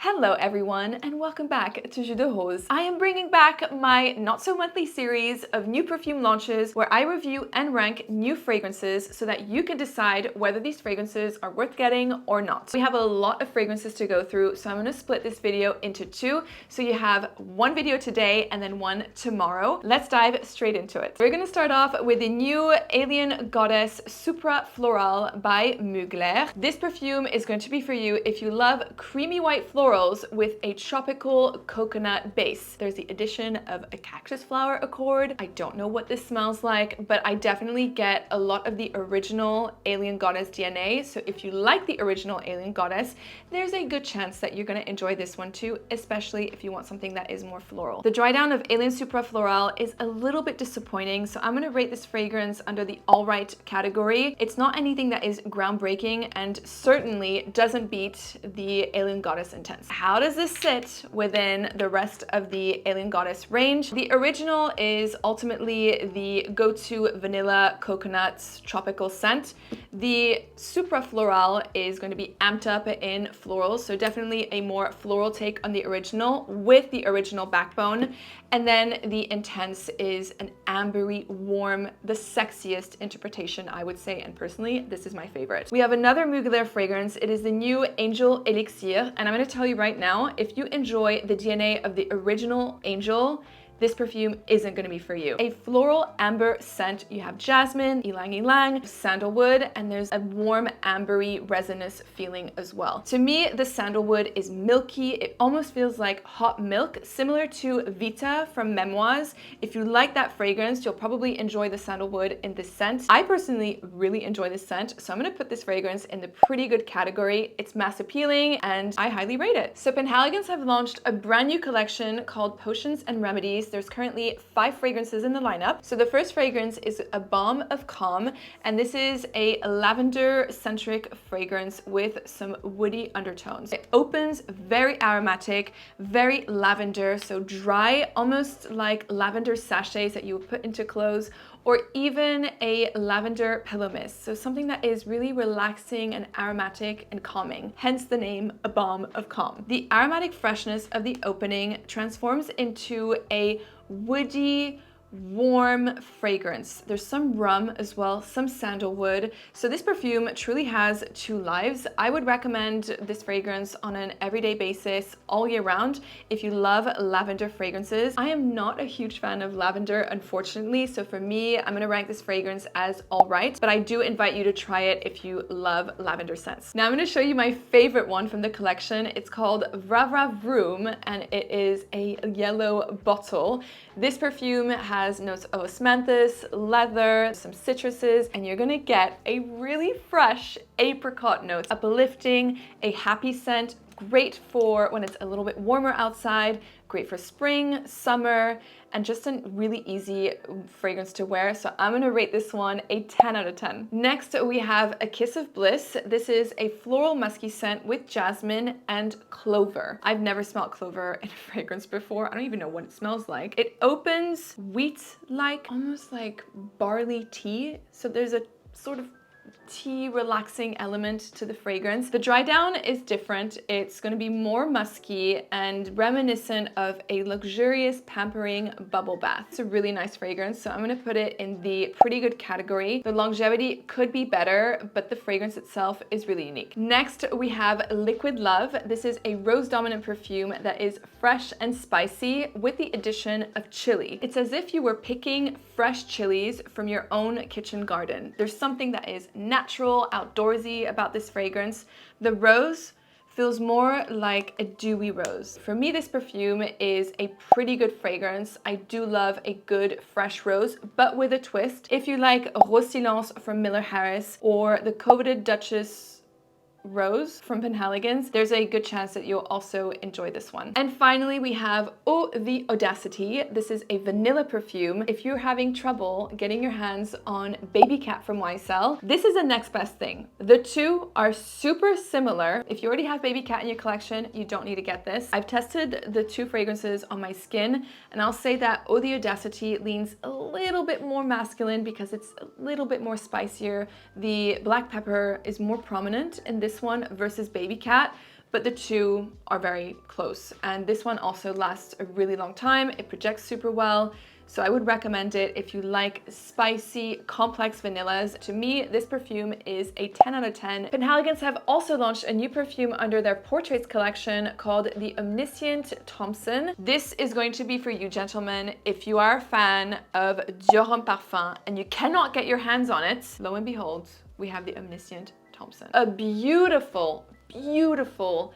Hello everyone and welcome back to Jus de Rose. I am bringing back my not so monthly series of new perfume launches where I review and rank new fragrances so that you can decide whether these fragrances are worth getting or not. We have a lot of fragrances to go through, so I'm going to split this video into two. So you have one video today and then one tomorrow. Let's dive straight into it. We're going to start off with the new Alien Goddess Supra Florale by Mugler. This perfume is going to be for you if you love creamy white florals with a tropical coconut base. There's the addition of a cactus flower accord. I don't know what this smells like, but I definitely get a lot of the original Alien Goddess DNA. So if you like the original Alien Goddess, there's a good chance that you're going to enjoy this one too, especially if you want something that is more floral. The dry down of Alien Supra Florale is a little bit disappointing, so I'm going to rate this fragrance under the all right category. It's not anything that is groundbreaking and certainly doesn't beat the Alien Goddess Intense. How does this sit within the rest of the Alien Goddess range? The original is ultimately the go-to vanilla coconut tropical scent. The Supra Florale is going to be amped up in florals, so definitely a more floral take on the original with the original backbone. And then the Intense is an ambery, warm, the sexiest interpretation, I would say, and personally, this is my favorite. We have another Mugler fragrance. It is the new Angel Elixir, and I'm going to tell you right now, if you enjoy the DNA of the original Angel, this perfume isn't going to be for you. A floral amber scent. You have jasmine, ylang ylang, sandalwood, and there's a warm ambery resinous feeling as well. To me, the sandalwood is milky. It almost feels like hot milk, similar to Vita from Memoirs. If you like that fragrance, you'll probably enjoy the sandalwood in this scent. I personally really enjoy this scent, so I'm going to put this fragrance in the pretty good category. It's mass appealing and I highly rate it. So Penhaligons have launched a brand new collection called Potions and Remedies. There's currently 5 fragrances in the lineup. So the first fragrance is a Balm of Calm, and this is a lavender-centric fragrance with some woody undertones. It opens very aromatic, very lavender, so dry, almost like lavender sachets that you would put into clothes, or even a lavender pillow mist. So something that is really relaxing and aromatic and calming, hence the name A Balm of Calm. The aromatic freshness of the opening transforms into a woody, warm fragrance. There's some rum as well, some sandalwood. So this perfume truly has 2 lives. I would recommend this fragrance on an everyday basis all year round if you love lavender fragrances. I am not a huge fan of lavender, unfortunately, so for me, I'm going to rank this fragrance as all right, but I do invite you to try it if you love lavender scents. Now I'm going to show you my favorite one from the collection. It's called Vra Vra Vroom, and it is a yellow bottle. This perfume has notes of osmanthus, leather, some citruses, and you're gonna get a really fresh apricot note, uplifting, a happy scent, great for when it's a little bit warmer outside, great for spring, summer, and just a really easy fragrance to wear. So I'm gonna rate this one a 10 out of 10. Next, we have A Kiss of Bliss. This is a floral musky scent with jasmine and clover. I've never smelled clover in a fragrance before. I don't even know what it smells like. It opens wheat-like, almost like barley tea. So there's a sort of tea relaxing element to the fragrance. The dry down is different. It's going to be more musky and reminiscent of a luxurious pampering bubble bath. It's a really nice fragrance, so I'm going to put it in the pretty good category. The longevity could be better, but the fragrance itself is really unique. Next, we have Liquid Love. This is a rose dominant perfume that is fresh and spicy with the addition of chili. It's as if you were picking fresh chilies from your own kitchen garden. There's something that is natural, outdoorsy about this fragrance. The rose feels more like a dewy rose. For me, this perfume is a pretty good fragrance. I do love a good fresh rose, but with a twist. If you like Rose Silence from Miller Harris or the Coveted Duchess Rose from Penhaligons, there's a good chance that you'll also enjoy this one. And finally, we have Eau The Audacity. This is a vanilla perfume. If you're having trouble getting your hands on Baby Cat from YSL, this is the next best thing. The two are super similar. If you already have Baby Cat in your collection, you don't need to get this. I've tested the 2 fragrances on my skin, and I'll say that Eau The Audacity leans a little bit more masculine because it's a little bit more spicier. The black pepper is more prominent in this one versus Baby Cat, but the two are very close. And this one also lasts a really long time. It projects super well. So I would recommend it if you like spicy, complex vanillas. To me, this perfume is a 10 out of 10. Penhaligons have also launched a new perfume under their Portraits collection called the Omniscient Thompson. This is going to be for you, gentlemen, if you are a fan of Dior Homme Parfum and you cannot get your hands on it. Lo and behold, we have the Omniscient Thompson. A beautiful, beautiful,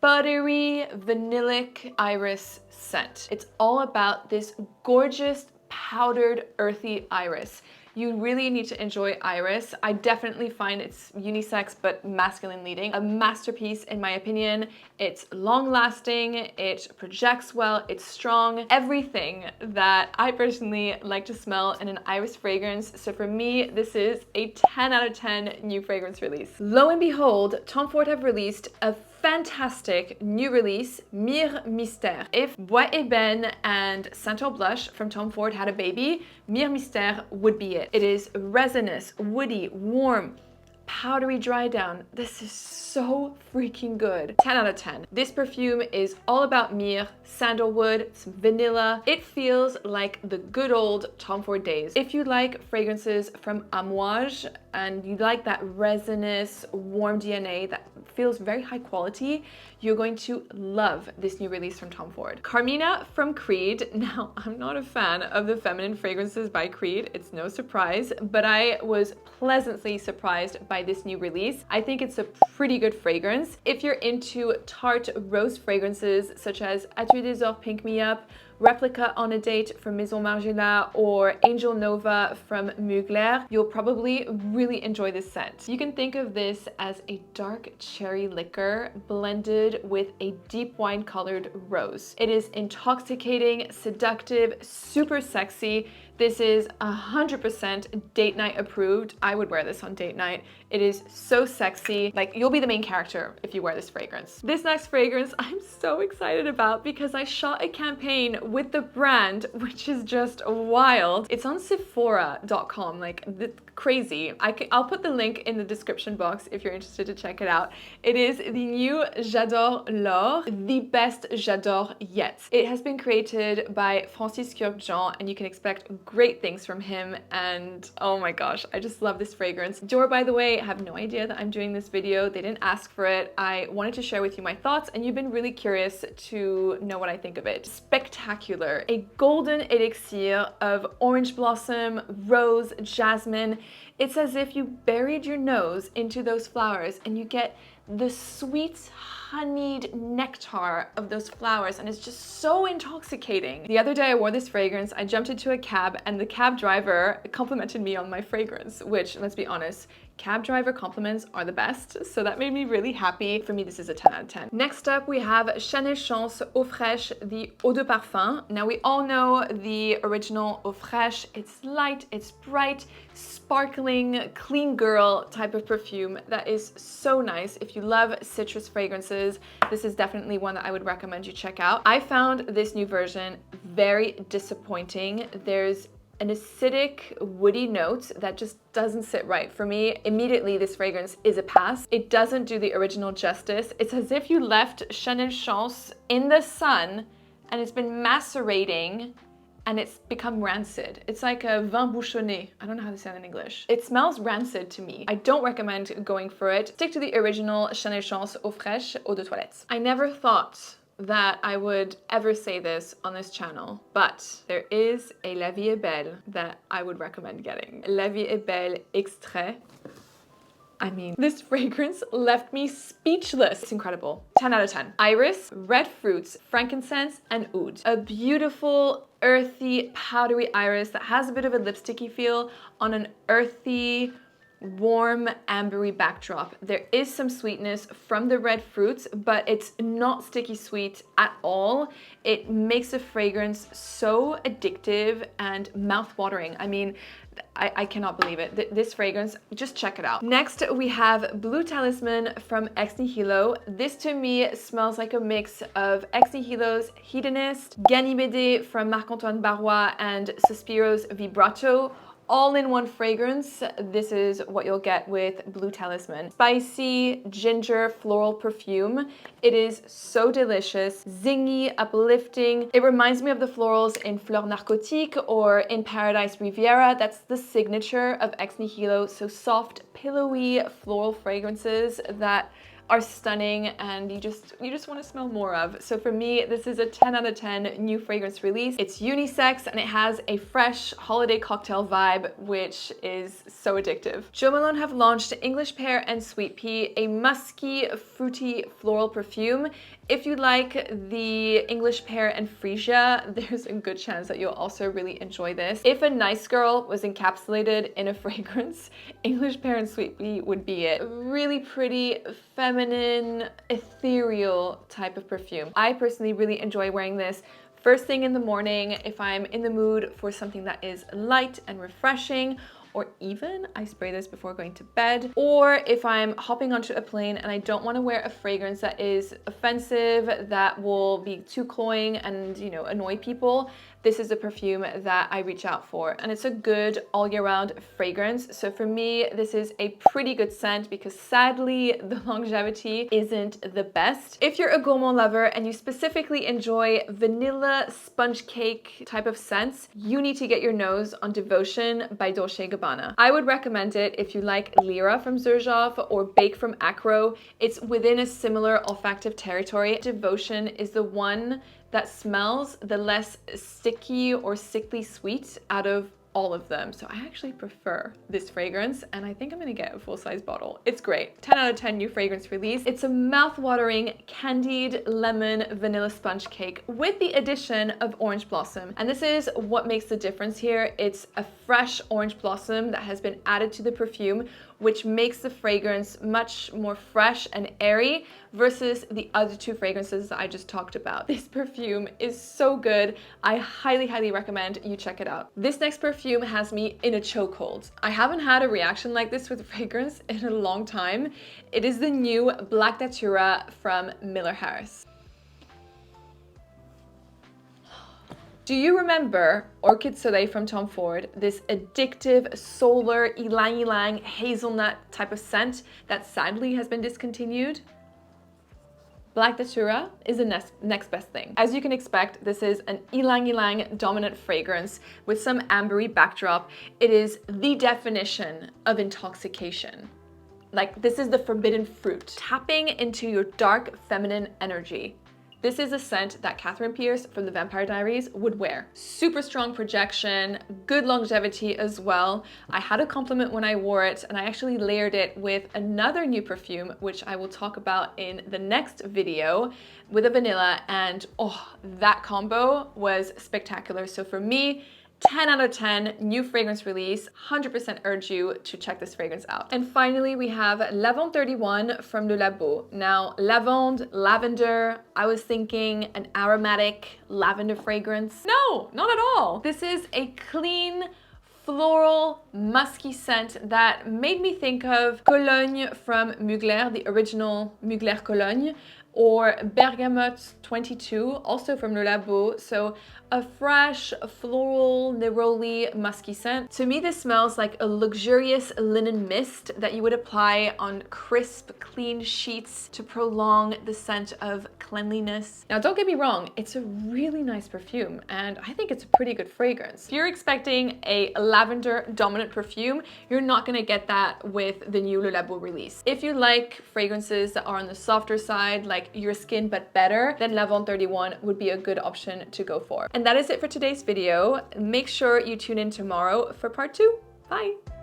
buttery, vanillic iris scent. It's all about this gorgeous, powdered, earthy iris. You really need to enjoy iris. I definitely find it's unisex but masculine leading. A masterpiece in my opinion. It's long lasting, it projects well, it's strong. Everything that I personally like to smell in an iris fragrance. So for me, this is a 10 out of 10 new fragrance release. Lo and behold, Tom Ford have released a fantastic new release, Myrrhe Mystere. If Bois Ébène and Santal Blush from Tom Ford had a baby, Myrrhe Mystere would be it. It is resinous, woody, warm, powdery dry down. This is so freaking good. 10 out of 10. This perfume is all about myrrhe, sandalwood, some vanilla. It feels like the good old Tom Ford days. If you like fragrances from Amouage and you like that resinous, warm DNA that feels very high quality, you're going to love this new release from Tom Ford. Carmina from Creed. Now, I'm not a fan of the feminine fragrances by Creed. It's no surprise, but I was pleasantly surprised by this new release. I think it's a pretty good fragrance. If you're into tart rose fragrances such as Atelier des Ors Pink Me Up, Replica on a Date from Maison Margiela, or Angel Nova from Mugler, you'll probably really enjoy this scent. You can think of this as a dark cherry liquor blended with a deep wine colored rose. It is intoxicating, seductive, super sexy. This is 100% date night approved. I would wear this on date night. It is so sexy. Like, you'll be the main character if you wear this fragrance. This next fragrance I'm so excited about because I shot a campaign with the brand, which is just wild. It's on Sephora.com, like crazy. I'll put the link in the description box if you're interested to check it out. It is the new J'adore L'Or, the best J'adore yet. It has been created by Francis Kurkdjian and you can expect great things from him, and oh my gosh, I just love this fragrance. Dior, by the way, have no idea that I'm doing this video. They didn't ask for it. I wanted to share with you my thoughts and you've been really curious to know what I think of it. Spectacular. A golden elixir of orange blossom, rose, jasmine. It's as if you buried your nose into those flowers and you get the sweet honeyed nectar of those flowers, and it's just so intoxicating. The other day I wore this fragrance, I jumped into a cab and the cab driver complimented me on my fragrance, which, let's be honest, cab driver compliments are the best, so that made me really happy. For me, this is a 10 out of 10. Next up, we have Chanel Chance Eau Fraiche, the Eau de Parfum. Now, we all know the original Eau Fraiche. It's light, it's bright, sparkling, clean girl type of perfume that is so nice. If you love citrus fragrances, this is definitely one that I would recommend you check out. I found this new version very disappointing. There's an acidic, woody note that just doesn't sit right. For me, immediately this fragrance is a pass. It doesn't do the original justice. It's as if you left Chanel Chance in the sun and it's been macerating and it's become rancid. It's like a vin bouchonné. I don't know how to say that in English. It smells rancid to me. I don't recommend going for it. Stick to the original Chanel Chance Eau Fraiche Eau de Toilette. I never thought that I would ever say this on this channel, but there is a La Vie est Belle that I would recommend getting. La Vie est Belle Extrait. I mean, this fragrance left me speechless. It's incredible. 10 out of 10. Iris, red fruits, frankincense, and oud. A beautiful, earthy, powdery iris that has a bit of a lipsticky feel on an earthy, warm, ambery backdrop. There is some sweetness from the red fruits, but it's not sticky sweet at all. It makes the fragrance so addictive and mouth-watering. I mean, I cannot believe it. This fragrance, just check it out. Next, we have Blue Talisman from Ex Nihilo. This to me smells like a mix of Ex Nihilo's Hedonist, Ganymede from Marc-Antoine Barrois, and Suspiro's Vibrato, all-in-one fragrance, this is what you'll get with Blue Talisman. Spicy ginger floral perfume. It is so delicious, zingy, uplifting. It reminds me of the florals in Fleur Narcotique or in Paradise Riviera. That's the signature of Ex Nihilo. So soft, pillowy floral fragrances that are stunning and you just want to smell more of. So for me, this is a 10 out of 10 new fragrance release. It's unisex and it has a fresh holiday cocktail vibe, which is so addictive. Jo Malone have launched English Pear and Sweet Pea, a musky, fruity floral perfume. If you like the English Pear and Fraiche, there's a good chance that you'll also really enjoy this. If a nice girl was encapsulated in a fragrance, English Pear and Sweet Pea would be it. Really pretty, feminine, ethereal type of perfume. I personally really enjoy wearing this first thing in the morning if I'm in the mood for something that is light and refreshing, or even I spray this before going to bed, or if I'm hopping onto a plane and I don't want to wear a fragrance that is offensive, that will be too cloying and, you know, annoy people. This is a perfume that I reach out for, and it's a good all year round fragrance. So for me, this is a pretty good scent because sadly the longevity isn't the best. If you're a gourmand lover and you specifically enjoy vanilla sponge cake type of scents, you need to get your nose on Devotion by Dolce & Gabbana. I would recommend it if you like Lyra from Xerjoff or Bake from Acro. It's within a similar olfactive territory. Devotion is the one that smells the less sticky or sickly sweet out of all of them. So I actually prefer this fragrance and I think I'm gonna get a full-size bottle. It's great. 10 out of 10 new fragrance release. It's a mouth-watering candied lemon vanilla sponge cake with the addition of orange blossom. And this is what makes the difference here. It's a fresh orange blossom that has been added to the perfume, which makes the fragrance much more fresh and airy versus the other two fragrances that I just talked about. This perfume is so good. I highly, highly recommend you check it out. This next perfume has me in a chokehold. I haven't had a reaction like this with fragrance in a long time. It is the new Black Datura from Miller Harris. Do you remember Orchid Soleil from Tom Ford? This addictive, solar, ylang-ylang, hazelnut type of scent that sadly has been discontinued? Black Datura is the next best thing. As you can expect, this is an ylang-ylang dominant fragrance with some ambery backdrop. It is the definition of intoxication. Like, this is the forbidden fruit, tapping into your dark feminine energy. This is a scent that Catherine Pierce from the Vampire Diaries would wear. Super strong projection, good longevity as well. I had a compliment when I wore it, and I actually layered it with another new perfume, which I will talk about in the next video, with a vanilla, and oh, that combo was spectacular. So for me, 10 out of 10, new fragrance release, 100% urge you to check this fragrance out. And finally, we have Lavende 31 from Le Labo. Now, lavande, lavender, I was thinking an aromatic lavender fragrance. No, not at all. This is a clean, floral, musky scent that made me think of Cologne from Mugler, the original Mugler Cologne, or Bergamote 22, also from Le Labo. So a fresh, floral, neroli, musky scent. To me, this smells like a luxurious linen mist that you would apply on crisp, clean sheets to prolong the scent of cleanliness. Now, don't get me wrong, it's a really nice perfume, and I think it's a pretty good fragrance. If you're expecting a lavender dominant perfume, you're not gonna get that with the new Le Labo release. If you like fragrances that are on the softer side, like your skin but better, then Lavende 31 would be a good option to go for. And that is it for today's video. Make sure you tune in tomorrow for part 2. Bye!